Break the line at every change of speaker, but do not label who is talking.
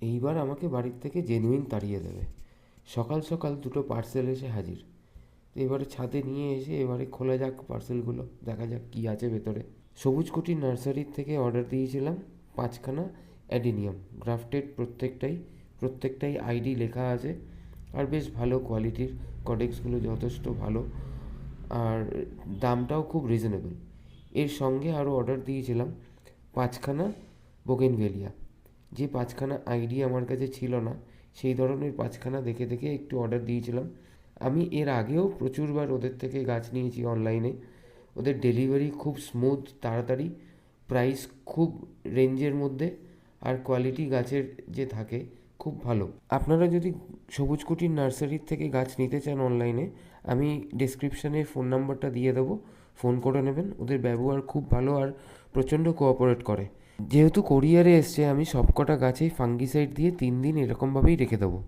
এইবার আমাকে বাড়ির থেকে জেনুইন তাড়িয়ে দেবে। সকাল সকাল দুটো পার্সেল এসে হাজির। তো এবারে ছাদে নিয়ে এসে এবারে খোলা যাক পার্সেলগুলো, দেখা যাক কী আছে ভেতরে। সবুজকুটির নার্সারির থেকে অর্ডার দিয়েছিলাম 5খানা অ্যাডিনিয়াম গ্রাফটেড, প্রত্যেকটাই আইডি লেখা আছে, আর বেশ ভালো কোয়ালিটির। কডেক্সগুলো যথেষ্ট ভালো, আর দামটাও খুব রিজনেবল। এর সঙ্গে আরও অর্ডার দিয়েছিলাম 5খানা বোগেনভেলিয়া। যে 5খানা আইডি আমার কাছে ছিল না, সেই ধরনের 5খানা দেখে দেখে একটু অর্ডার দিয়েছিলাম। আমি এর আগেও প্রচুরবার ওদের থেকে গাছ নিয়েছি অনলাইনে। ওদের ডেলিভারি খুব স্মুথ, তাড়াতাড়ি, প্রাইস খুব রেঞ্জের মধ্যে, আর কোয়ালিটি গাছের যে থাকে খুব ভালো। আপনারা যদি সবুজকুটির নার্সারির থেকে গাছ নিতে চান অনলাইনে, আমি ডেসক্রিপশানে ফোন নাম্বারটা দিয়ে দেবো, ফোন করে নেবেন। ওদের ব্যবহার খুব ভালো আর প্রচণ্ড কোঅপারেট করে। যেহেতু কোরিয়ারে এসছে, আমি সবকটা গাছেই ফাঙ্গিসাইড দিয়ে 3 দিন এরকমভাবেই রেখে দেবো।